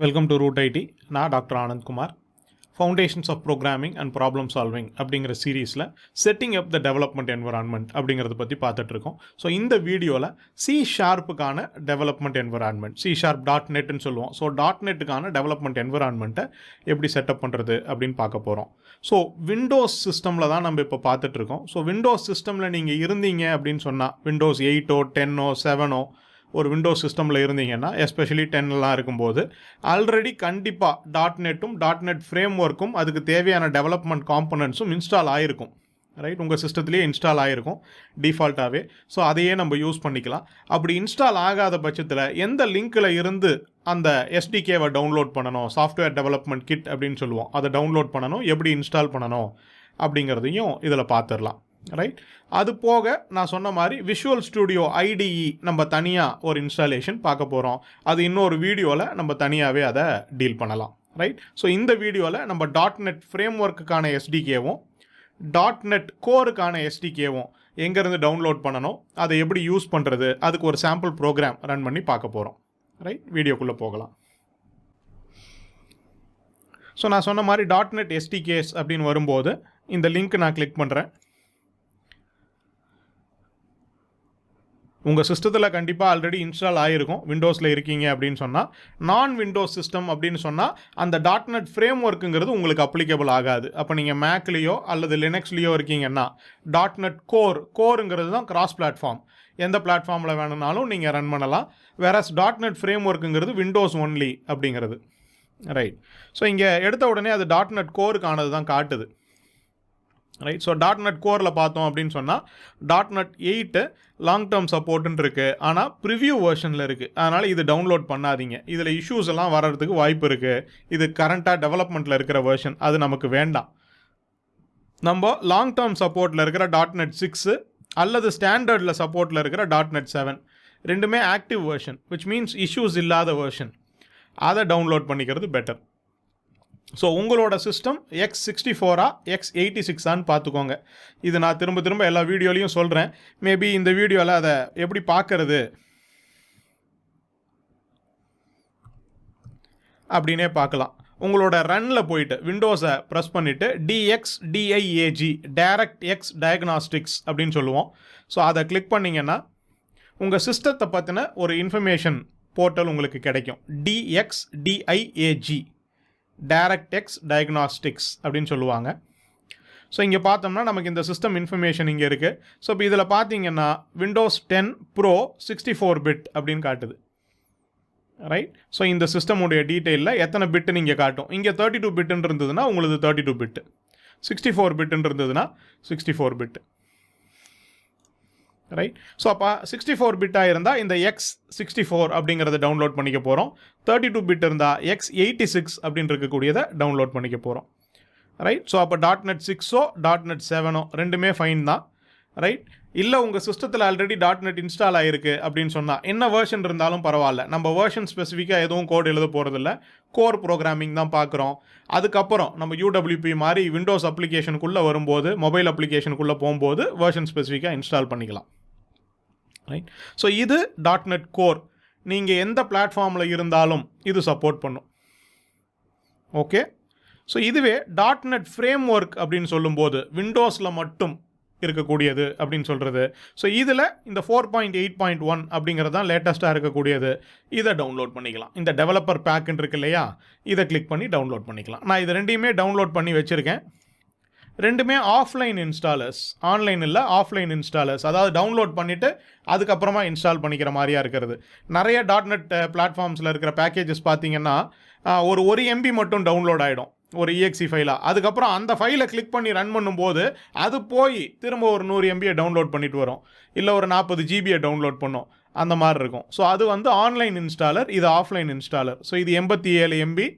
Welcome to Root IT. நான் doctor Anand Kumar. Foundations of programming and problem solving அப்படிங்கிற சீரீஸில் setting up the development environment அப்படிங்கிறத பற்றி பார்த்துட்ருக்கோம். ஸோ இந்த வீடியோவில் C#க்கான டெவலப்மெண்ட் என்வரான்மெண்ட், C#.netன்னு சொல்லுவோம். ஸோ .netக்கான டெவலப்மெண்ட் என்வரான்மெண்ட்டை எப்படி செட்டப் பண்ணுறது அப்படின்னு பார்க்க போகிறோம். ஸோ விண்டோஸ் சிஸ்டமில் தான் நம்ம இப்போ பார்த்துட்ருக்கோம். ஸோ விண்டோஸ் சிஸ்டமில் நீங்கள் இருந்தீங்க அப்படின்னு சொன்னால், விண்டோஸ் 8ஓ 10ஓ 7ஓ ஒரு விண்டோஸ் சிஸ்டமில் இருந்தீங்கன்னா, எஸ்பெஷலி 10லாம் இருக்கும்போது ஆல்ரெடி கண்டிப்பாக .netடும் .net ஃப்ரேம் ஒர்க்கும் அதுக்கு தேவையான டெவலப்மெண்ட் காம்பனன்ட்ஸும் இன்ஸ்டால் ஆகிருக்கும். ரைட், உங்கள் சிஸ்டத்துலேயே இன்ஸ்டால் ஆகிருக்கும் டிஃபால்ட்டாகவே. ஸோ அதையே நம்ம யூஸ் பண்ணிக்கலாம். அப்படி இன்ஸ்டால் ஆகாத பட்சத்தில் எந்த லிங்க்கில் இருந்து அந்த SDKவை டவுன்லோட் பண்ணணும், சாஃப்ட்வேர் டெவலப்மெண்ட் கிட் அப்படின்னு சொல்லுவோம், அதை டவுன்லோட் பண்ணணும், எப்படி இன்ஸ்டால் பண்ணணும் அப்படிங்கிறதையும் இதில் பார்த்துடலாம். ரைட், அது போக நான் சொன்ன மாதிரி விஷுவல் ஸ்டுடியோ IDE நம்ம தனியாக ஒரு இன்ஸ்டாலேஷன் பார்க்க போகிறோம். அது இன்னொரு வீடியோவில் நம்ம தனியாகவே அதை டீல் பண்ணலாம். ரைட், ஸோ இந்த வீடியோவில் நம்ம .net ஃப்ரேம் ஒர்க்குக்கான SDKவும் .net கோருக்கான SDKவும் எங்கேருந்து டவுன்லோட் பண்ணணும், அதை எப்படி யூஸ் பண்ணுறது, அதுக்கு ஒரு சாம்பிள் ப்ரோக்ராம் ரன் பண்ணி பார்க்க போகிறோம். ரைட், வீடியோக்குள்ளே போகலாம். ஸோ நான் சொன்ன மாதிரி .net SDKs அப்படின்னு வரும்போது இந்த லிங்க் நான் கிளிக் பண்ணுறேன். உங்கள் சிஸ்டத்தில் கண்டிப்பாக ஆல்ரெடி இன்ஸ்டால் ஆகிருக்கும். விண்டோஸில் இருக்கீங்க அப்படின்னு சொன்னால், நான் விண்டோஸ் சிஸ்டம் அப்படின்னு சொன்னால் அந்த .net ஃப்ரேம் ஒர்க்குங்கிறது உங்களுக்கு அப்ளிகபிள் ஆகாது. அப்போ நீங்கள் மேக்லேயோ அல்லது லினக்ஸ்லேயோ இருக்கீங்கன்னா .net கோருங்கிறது தான் கிராஸ் பிளாட்ஃபார்ம். எந்த பிளாட்ஃபார்மில் வேணும்னாலும் நீங்கள் ரன் பண்ணலாம். வேறஸ் .net ஃப்ரேம் ஒர்க்குங்கிறது விண்டோஸ் ஒன்லி அப்படிங்கிறது. ரைட், ஸோ இங்கே எடுத்த உடனே அது .net கோருக்கானது தான் காட்டுது. ரைட், ஸோ .net கோரில் பார்த்தோம் அப்படின்னு சொன்னால் .net 8 லாங் டேர்ம் சப்போர்ட்டுன்னு இருக்குது. ஆனால் ப்ரிவ்யூ வெர்ஷனில் இருக்குது. அதனால் இது டவுன்லோட் பண்ணாதீங்க. இதில் இஷ்யூஸ் எல்லாம் வர்றதுக்கு வாய்ப்பு இருக்குது. இது கரண்ட்டாக டெவலப்மெண்ட்டில் இருக்கிற வெர்ஷன், அது நமக்கு வேண்டாம். நம்ம லாங் டேர்ம் சப்போர்ட்டில் இருக்கிற .net 6 அல்லது ஸ்டாண்டர்டில் சப்போர்ட்டில் இருக்கிற .net 7 ரெண்டுமே active version, which means issues இல்லாத வெர்ஷன், அதை டவுன்லோட் பண்ணிக்கிறது பெட்டர். ஸோ உங்களோட சிஸ்டம் X64 X86 பார்த்துக்கோங்க. இது நான் திரும்ப திரும்ப எல்லா வீடியோலையும் சொல்கிறேன். மேபி இந்த வீடியோவில் அதை எப்படி பார்க்கறது அப்படின்னே பார்க்கலாம். உங்களோட ரன்னில் போயிட்டு விண்டோஸை ப்ரெஸ் பண்ணிவிட்டு DXDIAG டைரக்ட் எக்ஸ் டயக்னாஸ்டிக்ஸ் அப்படின்னு சொல்லுவோம். ஸோ அதை கிளிக் பண்ணிங்கன்னா உங்கள் சிஸ்டத்தை பற்றின ஒரு இன்ஃபர்மேஷன் போர்ட்டல் உங்களுக்கு கிடைக்கும். DXDIAG டைரக்ட் எக்ஸ் டயக்னாஸ்டிக்ஸ் அப்படின்னு சொல்லுவாங்க. ஸோ இங்கே பார்த்தோம்னா நமக்கு இந்த சிஸ்டம் இன்ஃபர்மேஷன் இங்கே இருக்குது. ஸோ இப்போ இதில் பார்த்தீங்கன்னா Windows 10 Pro 64-bit அப்படின்னு காட்டுது. ரைட், ஸோ இந்த சிஸ்டமுடைய டீட்டெயிலில் எத்தனை பிட்டு நீங்கள் காட்டும். இங்கே 32-bit இருந்ததுன்னா உங்களுக்கு 32-bit, 64-bit இருந்ததுன்னா 64-bit. ரைட், ஸோ அப்போ 64-bit இருந்தால் இந்த X64 அப்படிங்கிறத டவுன்லோட் பண்ணிக்க போகிறோம். 32-bit இருந்தால் X86 அப்படின்னு இருக்கக்கூடியதை டவுன்லோட் பண்ணிக்க போகிறோம். ரைட், ஸோ அப்போ .net 6ஓ .net 7ஓ ரெண்டுமே ஃபைன் தான். ரைட், இல்லை உங்கள் சிஸ்டத்தில் ஆல்ரெடி .net இன்ஸ்டால் ஆகிருக்கு அப்படின்னு சொன்னால் என்ன வேர்ஷன் இருந்தாலும் பரவாயில்ல. நம்ம வேர்ஷன் ஸ்பெசிஃபிக்காக எதுவும் கோட் எழுத போகிறதில்ல, கோர் ப்ரோக்ராமிங் தான் பார்க்குறோம். அதுக்கப்புறம் நம்ம UWP மாதிரி விண்டோஸ் அப்ளிகேஷனுக்குள்ளே வரும்போது, மொபைல் அப்ளிகேஷனுக்குள்ளே போகும்போது வேர்ஷன் ஸ்பெசிஃபிக்காக இன்ஸ்டால் பண்ணிக்கலாம். ரைட், ஸோ இது .net கோர். நீங்கள் எந்த பிளாட்ஃபார்மில் இருந்தாலும் இது சப்போர்ட் பண்ணும். ஓகே, ஸோ இதுவே .net ஃப்ரேம் ஒர்க் அப்படின்னு சொல்லும்போது விண்டோஸில் மட்டும் இருக்கக்கூடியது அப்படின்னு சொல்கிறது. ஸோ இதில் இந்த 4.8.1 அப்படிங்கிறது தான் லேட்டஸ்ட்டாக இருக்கக்கூடியது. இதை டவுன்லோட் பண்ணிக்கலாம். இந்த டெவலப்பர் பேக்குன்னு இருக்கு இல்லையா, இதை கிளிக் பண்ணி டவுன்லோட் பண்ணிக்கலாம். நான் இது ரெண்டையுமே டவுன்லோட் பண்ணி வச்சுருக்கேன். ரெண்டுமே ஆஃப்லைன் இன்ஸ்டாலர்ஸ், ஆன்லைன் இல்லை, ஆஃப்லைன் இன்ஸ்டாலர்ஸ். அதாவது டவுன்லோட் பண்ணிவிட்டு அதுக்கப்புறமா இன்ஸ்டால் பண்ணிக்கிற மாதிரியாக இருக்கிறது. நிறைய .net பிளாட்ஃபார்ம்ஸில் இருக்கிற பேக்கேஜஸ் பார்த்தீங்கன்னா ஒரு 1 MB மட்டும் டவுன்லோட் ஆகிடும், ஒரு EXE ஃபைலாக. அதுக்கப்புறம் அந்த ஃபைலை கிளிக் பண்ணி ரன் பண்ணும்போது அது போய் திரும்ப ஒரு 100 MB டவுன்லோட் பண்ணிட்டு வரும், இல்லை ஒரு 40 GB டவுன்லோட் பண்ணும், அந்த மாதிரி இருக்கும். ஸோ அது வந்து ஆன்லைன் இன்ஸ்டாலர், இது ஆஃப்லைன் இன்ஸ்டாலர். ஸோ இது 87 MB,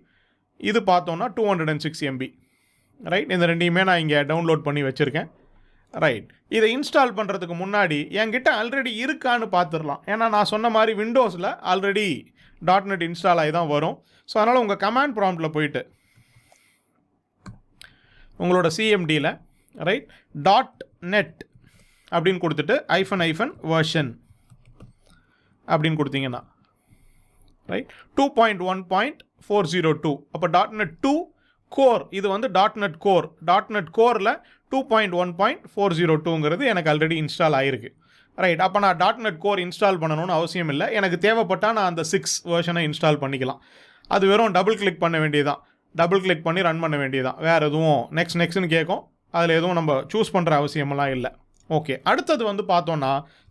இது பார்த்தோன்னா 206 MB. ரைட், இந்த ரெண்டையுமே நான் இங்கே டவுன்லோட் பண்ணி வச்சுருக்கேன். ரைட், இதை இன்ஸ்டால் பண்ணுறதுக்கு முன்னாடி என்கிட்ட ஆல்ரெடி இருக்கான்னு பார்த்துடலாம். ஏன்னா நான் சொன்ன மாதிரி விண்டோஸில் ஆல்ரெடி .net இன்ஸ்டால் ஆகி தான் வரும். ஸோ அதனால் உங்கள் கமாண்ட் ப்ராம்ப்டில் போயிட்டு உங்களோட CMDயில் ரைட் .net அப்படின்னு கொடுத்துட்டு -version அப்படின்னு கொடுத்தீங்கன்னா ரைட் 2.1.402. அப்போ .NET 2 கோர், இது வந்து .NET கோர். .NET கோரில் 2.1.402ங்கிறது எனக்கு ஆல்ரெடி இன்ஸ்டால் ஆகிருக்கு. ரைட், அப்போ நான் .NET கோர் இன்ஸ்டால் பண்ணணும்னு அவசியம் இல்லை. எனக்கு தேவைப்பட்டால் நான் அந்த 6 வெர்ஷனை இன்ஸ்டால் பண்ணிக்கலாம். அது வெறும் டபுள் கிளிக் பண்ண வேண்டியதான், டபுள் கிளிக் பண்ணி ரன் பண்ண வேண்டியதான். வேறு எதுவும் நெக்ஸ்ட்னு கேட்கும், அதில் எதுவும் நம்ம சூஸ் பண்ணுற அவசியமெல்லாம் இல்லை. ஓகே, அடுத்தது வந்து பார்த்தோன்னா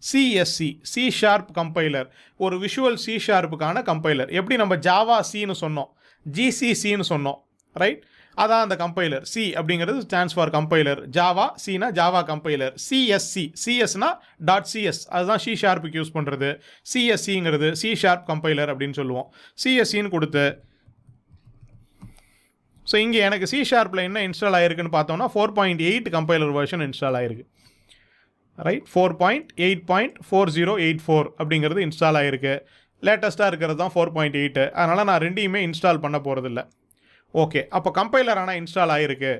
சிஎஸ்சி, சி ஷார்ப் கம்பைலர். ஒரு விஷுவல் சி ஷார்ப்புக்கான கம்பைலர். எப்படி நம்ம ஜாவா சின்னு சொன்னோம், ஜிசிசின்னு சொன்னோம், ரைட்? அதான் அந்த கம்பைலர். சி அப்படிங்கிறது ஸ்டாண்ட்ஸ் ஃபார் கம்பைலர். ஜாவா, சினா ஜாவா கம்பைலர். சிஎஸ்சி, சிஎஸ்னா .cs, அதுதான் சி ஷார்ப்புக்கு யூஸ் பண்ணுறது. சிஎஸ்சிங்கிறது சி ஷார்ப் கம்பைலர் அப்படின்னு சொல்லுவோம். சிஎஸ்சின்னு கொடுத்து, ஸோ இங்கே எனக்கு சி ஷார்ப்பில் என்ன இன்ஸ்டால் ஆகிருக்குன்னு பார்த்தோம்னா 4.8 கம்பைலர் வெர்ஷன் இன்ஸ்டால் ஆகிருக்கு. ரைட், 4.8.4084 அப்படிங்கிறது இன்ஸ்டால் ஆகிருக்கு. லேட்டஸ்ட்டாக இருக்கிறது தான் 4.8. அதனால் நான் ரெண்டையுமே இன்ஸ்டால் பண்ண போகிறதில்ல. ஓகே, அப்போ கம்பைலர் ஆனால் இன்ஸ்டால் ஆகிருக்கு.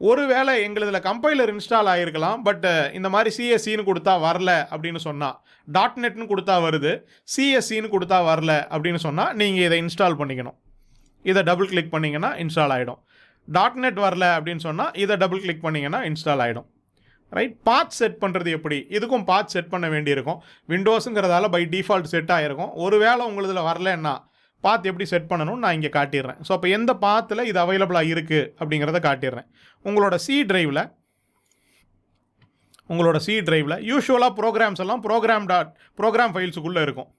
ஒருவேளை எங்களுதில் கம்பைலர் இன்ஸ்டால் ஆகிருக்கலாம், பட் இந்த மாதிரி சிஎஸ்சின்னு கொடுத்தா வரல அப்படின்னு சொன்னால், .NETனு கொடுத்தா வருது, சிஎஸ்சின்னு கொடுத்தா வரல அப்படின்னு சொன்னால் நீங்கள் இதை இன்ஸ்டால் பண்ணிக்கணும். இதை டபுள் கிளிக் பண்ணிங்கன்னா இன்ஸ்டால் ஆகிடும். .NET வரல அப்படின்னு சொன்னால் இதை டபுள் கிளிக் பண்ணிங்கன்னா இன்ஸ்டால் ஆகிடும். ரைட், பாத் செட் பண்ணுறது எப்படி? இதுக்கும் பாத் செட் பண்ண வேண்டியிருக்கும். விண்டோஸுங்கிறதால பை டிஃபால்ட் செட் ஆகிருக்கும். ஒருவேளை உங்களுதில் வரலன்னா பாத் எப்படி செட் பண்ணணும்னு நான் இங்கே காட்டிடுறேன். ஸோ அப்போ எந்த பாத்தில் இது அவைலபிளாக இருக்குது அப்படிங்கிறத காட்டிடுறேன். உங்களோட சி டிரைவில் யூஷுவலாக ப்ரோக்ராம்ஸ் எல்லாம் ப்ரோக்ராம் ஃபைல்ஸுக்குள்ளே இருக்கும்.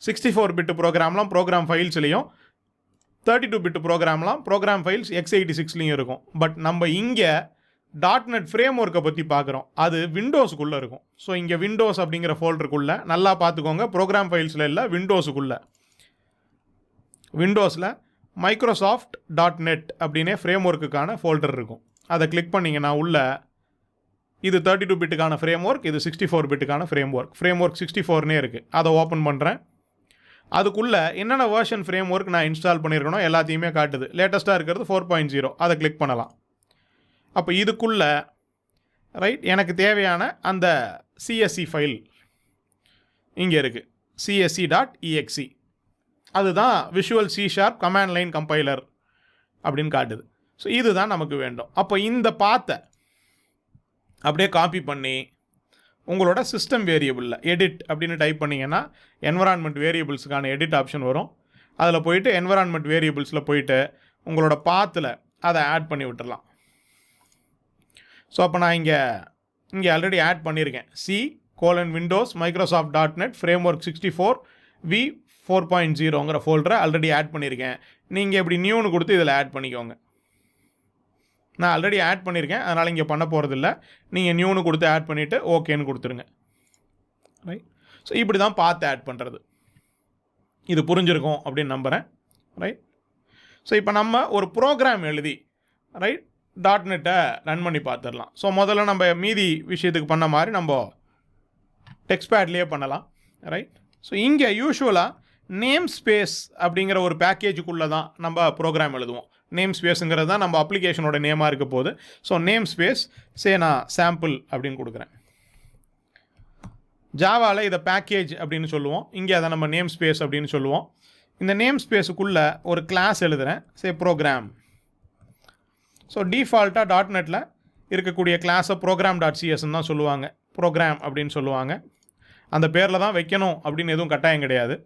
64 பிட் ப்ரோக்ராம்லாம் ப்ரோக்ராம் ஃபைல்ஸ்லேயும், 32 பிட் ப்ரோக்ராம்லாம் ப்ரோக்ராம் ஃபைல்ஸ் x86லையும் இருக்கும். பட் நம்ம இங்கே .NET ஃப்ரேம் ஒர்க்கை பற்றி பார்க்குறோம், அது விண்டோஸுக்குள்ளே இருக்கும். ஸோ இங்கே விண்டோஸ் அப்படிங்கிற ஃபோல்டருக்குள்ளே நல்லா பார்த்துக்கோங்க, ப்ரோக்ராம் ஃபைல்ஸில் இல்லை, விண்டோஸுக்குள்ளே, விண்டோஸில் மைக்ரோசாஃப்ட் .NET அப்படின்னே ஃப்ரேம் ஒர்க்குக்கான ஃபோல்டர் இருக்கும். அதை கிளிக் பண்ணிங்கன்னா உள்ள இது 32 பிட்டுக்கான ஃப்ரேம் ஒர்க், இது 64 பிட்டுக்கான ஃப்ரேம் ஒர்க் 64னே இருக்குது. அதை ஓப்பன் பண்ணுறேன். அதுக்குள்ளே என்னென்ன வேர்ஷன் ஃப்ரேம் ஒர்க் நான் இன்ஸ்டால் பண்ணியிருக்கணும் எல்லாத்தையுமே காட்டுது. லேட்டஸ்ட்டாக இருக்கிறது 4.0. அதை கிளிக் பண்ணலாம். அப்போ இதுக்குள்ளே ரைட் எனக்கு தேவையான அந்த சிஎஸ்சி ஃபைல் இங்கே இருக்குது, csc.exe. அதுதான் visual C sharp command line compiler அப்படின்னு காட்டுது. ஸோ இதுதான் நமக்கு வேண்டும். அப்போ இந்த பாத்தை அப்படியே காப்பி பண்ணி உங்களோட சிஸ்டம் வேரியபிளில் எடிட் அப்படின்னு டைப் பண்ணிங்கன்னா என்வரான்மெண்ட் வேரியபிள்ஸுக்கான எடிட் ஆப்ஷன் வரும். அதில் போயிட்டு என்வரான்மெண்ட் வேரியபிள்ஸில் போயிட்டு உங்களோட பாத்தில் அதை ஆட் பண்ணி விட்டுடலாம். ஸோ அப்போ நான் இங்கே ஆல்ரெடி ஆட் பண்ணியிருக்கேன். C:Windows Microsoft .NET Framework 64 V 4.0ங்கிற ஃபோல்டரை ஆல்ரெடி ஆட் பண்ணியிருக்கேன். நீங்கள் இப்படி நியூன்னு கொடுத்து இதில் ஆட் பண்ணிக்கோங்க. நான் ஆல்ரெடி ஆட் பண்ணியிருக்கேன், அதனால் இங்கே பண்ண போகிறதில்ல. நீங்கள் நியூன்னு கொடுத்து ஆட் பண்ணிவிட்டு ஓகேன்னு கொடுத்துருங்க. ரைட், ஸோ இப்படி தான் பார்த்து ஆட் பண்ணுறது. இது புரிஞ்சிருக்கும் அப்படின்னு நம்புகிறேன். ரைட், ஸோ இப்போ நம்ம ஒரு ப்ரோக்ராம் எழுதி ரைட் .NET ரன் பண்ணி பார்த்துடலாம். ஸோ முதல்ல நம்ம மீதி விஷயத்துக்கு பண்ண மாதிரி நம்ம டெக்ஸ்ட் பேட்லேயே பண்ணலாம். ரைட், ஸோ இங்கே யூஷுவலாக நேம் ஸ்பேஸ் அப்படிங்கிற ஒரு பேக்கேஜுக்குள்ளே தான் நம்ம ப்ரோக்ராம் எழுதுவோம். நேம் ஸ்பேஸுங்கிறது தான் நம்ம அப்ளிகேஷனோட நேமாக இருக்க போகுது. ஸோ நேம் ஸ்பேஸ் நான் சாம்பிள் அப்படின்னு கொடுக்குறேன். ஜாவாவில் இதை பேக்கேஜ் அப்படின்னு சொல்லுவோம், இங்கே அதை நம்ம நேம் ஸ்பேஸ் அப்படின்னு சொல்லுவோம். இந்த நேம் ஸ்பேஸுக்குள்ளே ஒரு கிளாஸ் எழுதுகிறேன், ப்ரோக்ராம். ஸோ டிஃபால்ட்டாக .NETல இருக்கக்கூடிய கிளாஸை program.csன்னு தான் சொல்லுவாங்க, ப்ரோக்ராம் அப்படின்னு சொல்லுவாங்க. அந்த பேரில் தான் வைக்கணும் அப்படின்னு எதுவும் கட்டாயம் கிடையாது.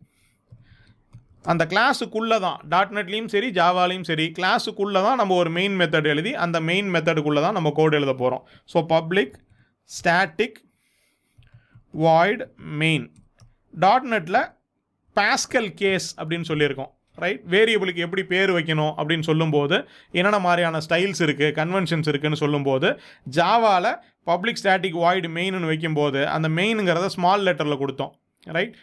அந்த கிளாஸுக்குள்ளே தான் .NETலேயும் சரி ஜாவாலையும் சரி கிளாஸுக்குள்ளே தான் நம்ம ஒரு மெயின் மெத்தட் எழுதி அந்த மெயின் மெத்தடுக்குள்ளே தான் நம்ம கோட் எழுத போகிறோம். So public static void main. .NETல பாஸ்கல் கேஸ் அப்படின்னு சொல்லியிருக்கோம். ரைட், வேரியபிளுக்கு எப்படி பேர் வைக்கணும் அப்படின்னு சொல்லும்போது என்னென்ன மாதிரியான ஸ்டைல்ஸ் இருக்குது, கன்வென்ஷன்ஸ் இருக்குதுன்னு சொல்லும்போது, ஜாவாவில் பப்ளிக் ஸ்டாட்டிக் வாய்டு மெயின்னு வைக்கும்போது அந்த மெயினுங்கிறத ஸ்மால் லெட்டரில் கொடுத்தோம். ரைட்,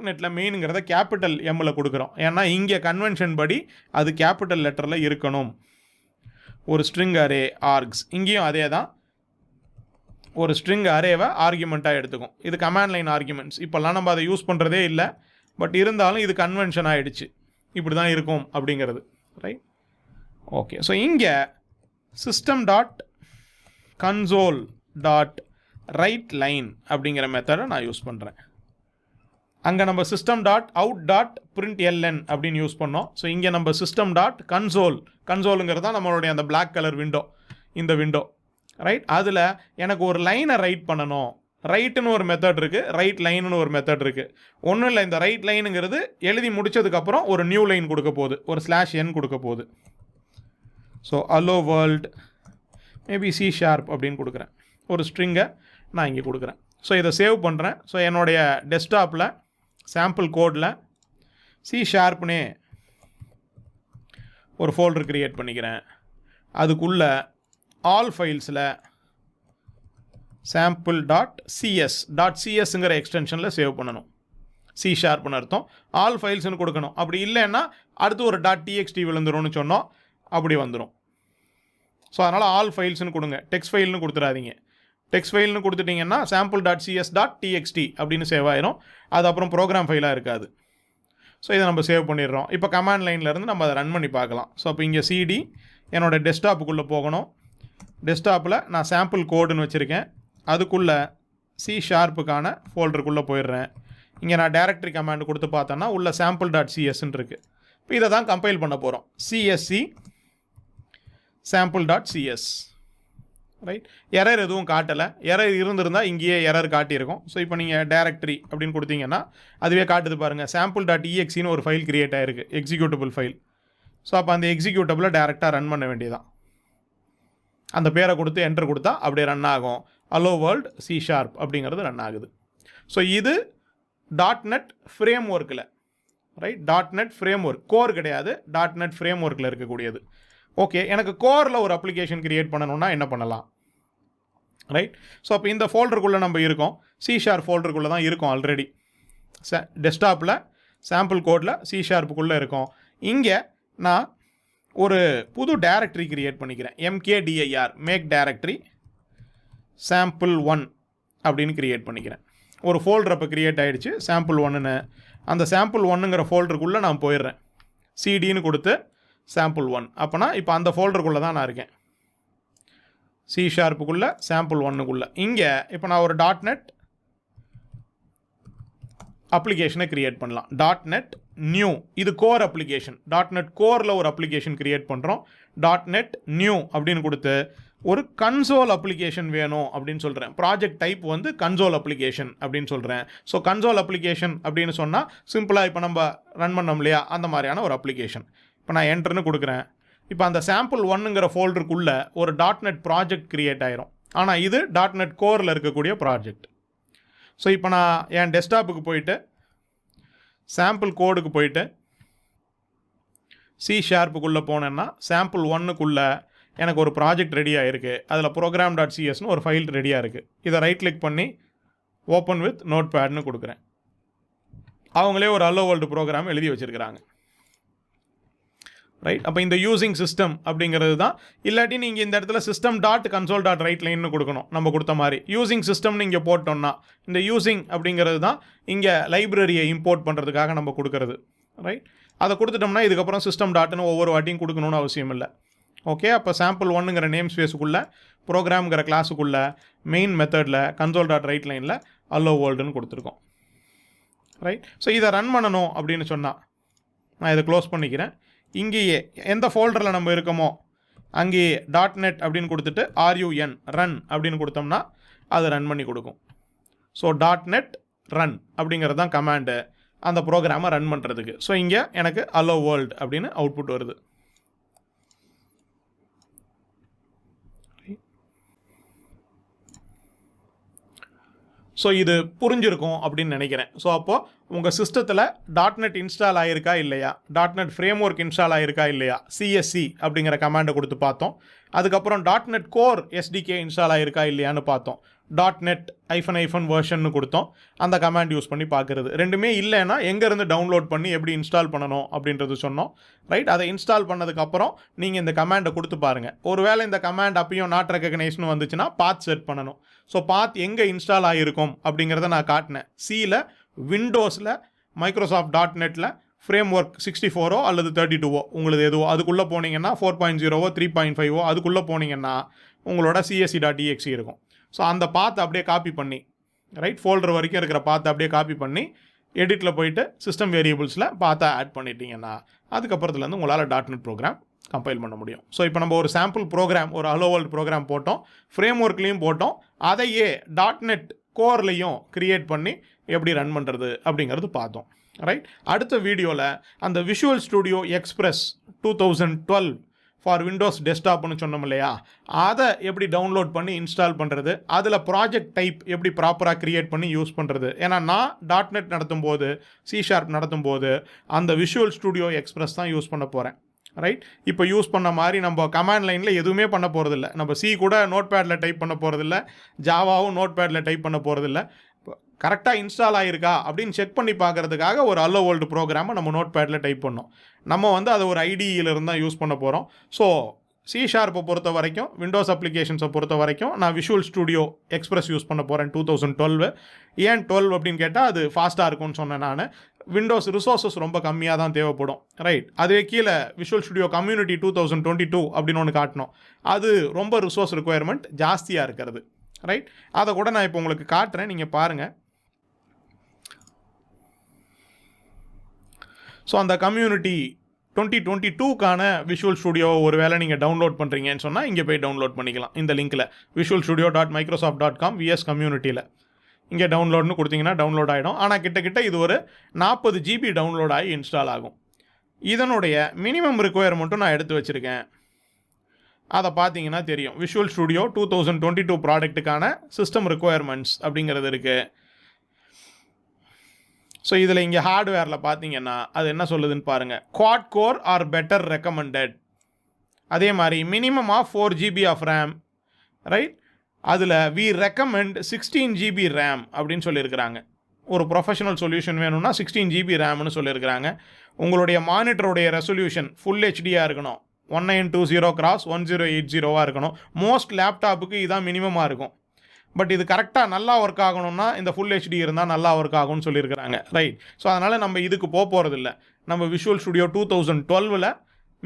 .NETல மெயினுங்கிறத கேபிட்டல் எம்மில் கொடுக்குறோம். ஏன்னா இங்கே கன்வென்ஷன் படி அது கேபிட்டல் லெட்டரில் இருக்கணும். ஒரு ஸ்ட்ரிங் அரே ஆர்க்ஸ், இங்கேயும் அதே தான், ஒரு ஸ்ட்ரிங் அரேவை ஆர்குமெண்ட்டாக எடுத்துக்கும். இது கமாண்ட் லைன் ஆர்குமெண்ட்ஸ். இப்போல்லாம் நம்ம அதை யூஸ் பண்ணுறதே இல்லை, பட் இருந்தாலும் இது கன்வென்ஷன் ஆகிடுச்சு, இப்படி தான் இருக்கும் அப்படிங்கிறது. Right, okay. ஸோ இங்கே system.console.writeLine அப்படிங்கிற மெத்தடை நான் யூஸ் பண்ணுறேன். அங்கே நம்ம system dot out dot print l n அப்படின்னு யூஸ் பண்ணோம். ஸோ இங்கே நம்ம சிஸ்டம் டாட் கன்சோலுங்கிறது தான் நம்மளுடைய அந்த பிளாக் கலர் விண்டோ, இந்த விண்டோ. ரைட், அதில் எனக்கு ஒரு லைனை ரைட் பண்ணணும். ரைட்டுன்னு ஒரு மெத்தட் இருக்குது, ரைட் லைனுன்னு ஒரு மெத்தட் இருக்குது. ஒன்றும் இல்லை, இந்த ரைட் லைனுங்கிறது எழுதி முடித்ததுக்கப்புறம் ஒரு நியூ லைன் கொடுக்க போகுது, ஒரு /n கொடுக்க போகுது. So hello world maybe C# அப்படின்னு கொடுக்குறேன். ஒரு ஸ்ட்ரிங்கை நான் இங்கே கொடுக்குறேன். ஸோ இதை சேவ் பண்ணுறேன். ஸோ என்னுடைய டெஸ்க்டாப்பில் சாம்பிள் கோடில் C# ஒரு ஃபோல்டர் க்ரியேட் பண்ணிக்கிறேன். அதுக்குள்ளே ஆல் ஃபைல்ஸில் sample.cs.csங்கிற எக்ஸ்டென்ஷனில் சேவ் பண்ணணும். C# அர்த்தம். ஆல் ஃபைல்ஸ்னு கொடுக்கணும். அப்படி இல்லைன்னா அடுத்து ஒரு .txt விழுந்துரும்னு சொன்னோம், அப்படி வந்துடும். ஸோ அதனால் ஆல் ஃபைல்ஸ்னு கொடுங்க, டெக்ஸ்ட் ஃபைல்னு கொடுத்துடாதீங்க. டெக்ஸ்ட் ஃபைல்னு கொடுத்துட்டிங்கன்னா sample.cs.txt அப்படின்னு சேவ் ஆயிரும். அது அப்புறம் ப்ரோக்ராம் ஃபைலாக இருக்காது. ஸோ இதை நம்ம சேவ் பண்ணிடுறோம். இப்போ கமாண்ட் லைன்லேருந்து நம்ம அதை ரன் பண்ணி பார்க்கலாம். ஸோ அப்போ இங்கே CD என்னோடய டெஸ்க்டாப்புக்குள்ளே போகணும். டெஸ்க்டாப்பில் நான் சாம்பிள் கோடுன்னு வச்சுருக்கேன். அதுக்குள்ளே C# ஃபோல்டருக்குள்ளே போயிடுறேன். இங்கே நான் டைரக்டரி கமாண்ட் கொடுத்து பார்த்தேன்னா உள்ள sample.csன்னு இருக்குது. இப்போ இதை தான் கம்பைல் பண்ண போகிறோம். csc sample.cs. ரைட், எரர் எதுவும் காட்டலை. எரர் இருந்திருந்தால் இங்கேயே எரர் காட்டியிருக்கும். ஸோ இப்போ நீங்கள் டைரக்டரி அப்படின்னு கொடுத்தீங்கன்னா அதுவே காட்டுது பாருங்கள். sample.exeன்னு ஒரு ஃபைல் க்ரியேட் ஆகிருக்கு, எக்ஸிக்யூட்டபிள் ஃபைல். ஸோ அப்போ அந்த எக்ஸிக்யூட்டபிளை டேரெக்டாக ரன் பண்ண வேண்டியதான். அந்த பேரை கொடுத்து என்டர் கொடுத்தா அப்படியே ரன் ஆகும். அலோ வேர்ல்ட் C# அப்படிங்கிறது ரன் ஆகுது. ஸோ இது .NET ஃப்ரேம் ஒர்க்கில், right, .NET frame work, core கிடையாது, .NET ஃப்ரேம் ஒர்க்கில் இருக்கக்கூடியது. ஓகே, எனக்கு கோரில் ஒரு அப்ளிகேஷன் க்ரியேட் பண்ணணுன்னா என்ன பண்ணலாம்? ரைட், ஸோ அப்போ இந்த ஃபோல்டருக்குள்ளே நம்ம இருக்கோம், C# ஃபோல்டருக்குள்ளே தான் இருக்கோம் ஆல்ரெடி. டெஸ்க்டாப்பில் சாம்பிள் கோடில் C# இருக்கோம். இங்கே நான் ஒரு புது டைரக்டரி க்ரியேட் பண்ணிக்கிறேன். mkdir மேக் டைரக்டரி sample1 அப்படின்னு க்ரியேட் பண்ணிக்கிறேன். ஒரு ஃபோல்டர் அப்போ க்ரியேட் ஆகிடுச்சு sample1ன்னு. அந்த sample1ங்கிற ஃபோல்டருக்குள்ளே நான் போயிடுறேன். CDன்னு கொடுத்து sample1. அப்போனா இப்போ அந்த ஃபோல்டருக்குள்ளே தான் நான் இருக்கேன், C# sample1க்குள்ளே. இங்கே இப்போ நான் ஒரு .NET அப்ளிகேஷனை க்ரியேட் பண்ணலாம். .NET நியூ, இது கோர் அப்ளிகேஷன். .NET கோரில் ஒரு அப்ளிகேஷன் க்ரியேட் பண்ணுறோம். .NET நியூ அப்படின்னு கொடுத்து ஒரு கன்சோல் அப்ளிகேஷன் வேணும் அப்படின்னு சொல்கிறேன். ப்ராஜெக்ட் டைப் வந்து கன்சோல் அப்ளிகேஷன் அப்படின்னு சொல்கிறேன். ஸோ கன்சோல் அப்ளிகேஷன் அப்படின்னு சொன்னால் சிம்பிளாக இப்போ நம்ம ரன் பண்ணோம் இல்லையா, அந்த மாதிரியான ஒரு அப்ளிகேஷன். இப்போ நான் என்டர்னு கொடுக்குறேன். இப்போ அந்த sample1ங்கிற ஃபோல்டருக்குள்ளே ஒரு .NET ப்ராஜெக்ட் க்ரியேட் ஆயிரும். ஆனால் இது .NET கோரில் இருக்கக்கூடிய ப்ராஜெக்ட். ஸோ இப்போ நான் என் டெஸ்க்டாப்புக்கு போயிட்டு சாம்பிள் கோடுக்கு போயிட்டு C# போனேன்னா sample1க்குள்ளே எனக்கு ஒரு ப்ராஜெக்ட் ரெடியாக இருக்குது. அதில் program.csன்னு ஒரு ஃபைல் ரெடியாக இருக்குது. இதை ரைட் கிளிக் பண்ணி ஓப்பன் வித் நோட்பேட்னு கொடுக்குறேன். அவங்களே ஒரு ஹலோ வேர்ல்டு ப்ரோக்ராம் எழுதி வச்சுருக்கிறாங்க. ரைட், அப்போ இந்த யூசிங் சிஸ்டம் அப்படிங்கிறது தான். இல்லாட்டி நீங்கள் இந்த இடத்துல system.console.writeline கொடுக்கணும். நம்ம கொடுத்த மாதிரி யூசிங் சிஸ்டம்னு இங்கே போட்டோம்னா இந்த யூசிங் அப்படிங்கிறது தான் இங்கே லைப்ரரியை இம்போர்ட் பண்ணுறதுக்காக நம்ம கொடுக்கறது. ரைட், அதை கொடுத்துட்டோம்னா இதுக்கப்புறம் சிஸ்டம் டாட்னு ஒவ்வொரு வாட்டியும் கொடுக்கணும்னு அவசியம் இல்லை. ஓகே, அப்போ sample1ங்கிற நேம் ஸ்பேஸுக்குள்ளே ப்ரோக்ராம்ங்கிற கிளாஸுக்குள்ளே மெயின் மெத்தடில் console.writeline அல்லோ வேர்ல்டுன்னு கொடுத்துருக்கோம். ரைட், ஸோ இதை ரன் பண்ணணும் அப்படின்னு சொன்னால் நான் இதை க்ளோஸ் பண்ணிக்கிறேன். இங்கேயே எந்த ஃபோல்டரில் நம்ம இருக்கோமோ அங்கேயே .NET அப்படின்னு கொடுத்துட்டு RUN ரன் அப்படின்னு கொடுத்தோம்னா அது ரன் பண்ணி கொடுக்கும். ஸோ .NET ரன் அப்படிங்கிறது தான் கமாண்டு அந்த ப்ரோக்ராமை ரன் பண்ணுறதுக்கு. ஸோ இங்கே எனக்கு அலோ வேர்ல்டு அப்படின்னு அவுட்புட் வருது. ஸோ இது புரிஞ்சிருக்கும் அப்படின்னு நினைக்கிறேன். ஸோ அப்போது உங்கள் சிஸ்டத்தில் .NET இன்ஸ்டால் ஆகிருக்கா இல்லையா, .NET ஃப்ரேம் ஒர்க் இன்ஸ்டால் ஆகிருக்கா இல்லையா, CSC அப்படிங்கிற கமாண்டை கொடுத்து பார்த்தோம். அதுக்கப்புறம் .NET கோர் SDK இன்ஸ்டால் ஆகிருக்கா இல்லையான்னு பார்த்தோம். .NET -version கொடுத்தோம், அந்த கமாண்ட் யூஸ் பண்ணி பார்க்குறது. ரெண்டுமே இல்லைன்னா எங்கேருந்து டவுன்லோட் பண்ணி எப்படி இன்ஸ்டால் பண்ணணும் அப்படின்றது சொன்னோம். ரைட், அதை இன்ஸ்டால் பண்ணதுக்கப்புறம் நீங்கள் இந்த கமாண்டை கொடுத்து பாருங்கள். ஒருவேளை இந்த கமாண்ட் அப்பயும் நாட் ரெகக்னைஸ்னு வந்துச்சுன்னா பாத் செட் பண்ணணும். ஸோ பாத் எங்கே இன்ஸ்டால் ஆகிருக்கும் அப்படிங்கிறத நான் காட்டினேன். சியில், விண்டோஸில், மைக்ரோசாஃப்ட் .NETல ஃப்ரேம் ஒர்க் 64 அல்லது 32 உங்களுக்கு எதுவோ அதுக்குள்ளே போனீங்கன்னா 4.0 3.5 அதுக்குள்ளே போனீங்கன்னா உங்களோட csc.exe இருக்கும். ஸோ அந்த பாத்தை அப்படியே காப்பி பண்ணி, ரைட், ஃபோல்டர் வரைக்கும் இருக்கிற பாத்தை அப்படியே காப்பி பண்ணி எடிட்டில் போயிட்டு சிஸ்டம் வேரியபிள்ஸில் பார்த்தா ஆட் பண்ணிட்டீங்கன்னா அதுக்கப்புறத்துலேருந்து உங்களால் .NET ப்ரோக்ராம் கம்பைல் பண்ண முடியும். ஸோ இப்போ நம்ம ஒரு சாம்பிள் ப்ரோக்ராம், ஒரு ஹலோ வேர்ல்ட் ப்ரோக்ராம் போட்டோம், ஃப்ரேம் ஒர்க்லேயும் போட்டோம், அதையே .NET கோர்லையும் கிரியேட் பண்ணி எப்படி ரன் பண்ணுறது அப்படிங்கிறது பார்த்தோம். ரைட், அடுத்த வீடியோவில் அந்த Visual Studio Express 2012 for Windows டெஸ்க்டாப்னு சொன்னோம் இல்லையா, அதை எப்படி டவுன்லோட் பண்ணி இன்ஸ்டால் பண்ணுறது, அதில் ப்ராஜெக்ட் டைப் எப்படி ப்ராப்பராக க்ரியேட் பண்ணி யூஸ் பண்ணுறது. ஏன்னா நான் .NET நடத்தும் போது, C# நடத்தும் போது அந்த விஷுவல் ஸ்டுடியோ எக்ஸ்பிரஸ் தான் யூஸ் பண்ண போகிறேன். ரைட், இப்போ யூஸ் பண்ண மாதிரி நம்ம கமாண்ட் லைனில் எதுவுமே பண்ண போகிறதில்ல. நம்ம C கூட நோட் பேடில் டைப் பண்ண போகிறதில்ல, ஜாவாவும் நோட் பேடில் டைப் பண்ண போகிறதில்ல. கரெக்டாக இன்ஸ்டால் ஆகிருக்கா அப்படின்னு செக் பண்ணி பார்க்கறதுக்காக ஒரு ஹலோ வேர்ல்டு ப்ரோக்ராமை நம்ம நோட் பேடில் டைப் பண்ணோம். நம்ம வந்து அதை ஒரு ஐடியிலிருந்து தான் யூஸ் பண்ண போகிறோம். ஸோ C# பொறுத்த வரைக்கும், விண்டோஸ் அப்ளிகேஷன்ஸை பொறுத்த வரைக்கும் நான் விஷுவல் ஸ்டுடியோ எக்ஸ்பிரஸ் யூஸ் பண்ண போகிறேன் 2012. ஏன் 12 அப்படின்னு கேட்டால் அது ஃபாஸ்ட்டாக இருக்கும்னு சொன்னேன் நான். விண்டோஸ் ரிசோர்ஸஸ் ரொம்ப கம்மியாக தான் தேவைப்படும். ரைட், அதே கீழே விஷுவல் ஸ்டுடியோ கம்யூனிட்டி 2022 அப்படின்னு ஒன்று காட்டணும். அது ரொம்ப ரிசோர்ஸ் ரிக்குயர்மெண்ட் ஜாஸ்தியாக இருக்கிறது. ரைட், அதை கூட நான் இப்போ உங்களுக்கு காட்டுறேன், நீங்கள் பாருங்கள். ஸோ அந்த கம்யூனிட்டி 2022க்கான விஷுவல் ஸ்டுடியோ ஒரு வேளை நீங்கள் டவுன்லோட் பண்ணுறீங்கன்னு சொன்னால் இங்கே போய் டவுன்லோட் பண்ணிக்கலாம். இந்த லிங்க்கில் visualstudio.microsoft.com vs கம்யூனிட்டியில் இங்கே டவுன்லோட்னு கொடுத்தீங்கன்னா டவுன்லோட் ஆகிடும். ஆனால் கிட்ட இது ஒரு 40 GB டவுன்லோட் ஆகி இன்ஸ்டால் ஆகும். இதனுடைய மினிமம் ரிக்குயர்மெண்ட்டும் நான் எடுத்து வச்சுருக்கேன். அதை பார்த்தீங்கன்னா தெரியும். விஷுவல் ஸ்டுடியோ 2022 ப்ராடக்ட்டுக்கான சிஸ்டம் ரிக்குயர்மெண்ட்ஸ் அப்படிங்கிறது இருக்குது. ஸோ இதில் இங்கே ஹார்ட்வேரில் பார்த்தீங்கன்னா அது என்ன சொல்லுதுன்னு பாருங்கள். Quad core or better recommended. அதே மாதிரி minimum of 4 GB of RAM. Right, அதில் வி ரெக்கமெண்ட் 16 GB ரேம் அப்படின்னு சொல்லியிருக்கிறாங்க. ஒரு ப்ரொஃபஷனல் சொல்யூஷன் வேணும்னா 16 GB ரேம்னு சொல்லியிருக்கிறாங்க. உங்களுடைய மானிட்டருடைய ரெசல்யூஷன் ஃபுல் ஹெச்டியாக இருக்கணும், 1920x1080 இருக்கணும். மோஸ்ட் லேப்டாப்புக்கு இதான் மினிமமாக இருக்கும். பட் இது கரெக்டாக நல்லா ஒர்க் ஆகணும்னா இந்த ஃபுல் ஹெச்டி இருந்தால் நல்லா ஒர்க் ஆகும்னு சொல்லியிருக்கிறாங்க. ரைட், ஸோ அதனால் நம்ம இதுக்கு போகிறதில்ல. நம்ம விஷுவல் ஸ்டுடியோ 2012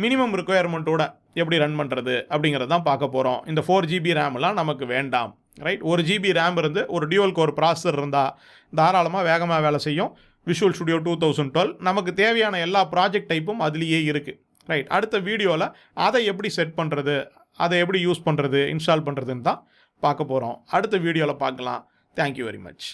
மினிமம் ரிக்குயர்மெண்ட்டோட எப்படி ரன் பண்ணுறது அப்படிங்கிறது தான் பார்க்க போகிறோம். இந்த 4 GB ரேம்லாம் நமக்கு வேண்டாம். ரைட், 1 GB ரேம் இருந்து ஒரு டியூவல் கோர் ப்ராசஸர் இருந்தால் தாராளமாக வேகமாக வேலை செய்யும். விஷுவல் ஸ்டுடியோ 2012 நமக்கு தேவையான எல்லா ப்ராஜெக்ட் டைப்பும் அதுலேயே இருக்குது. ரைட், அடுத்த வீடியோவில் அதை எப்படி செட் பண்ணுறது, அதை எப்படி யூஸ் பண்ணுறது, இன்ஸ்டால் பண்ணுறதுன்னு தான் பார்க்க போகிறோம். அடுத்த வீடியோவில் பார்க்கலாம். Thank you very much.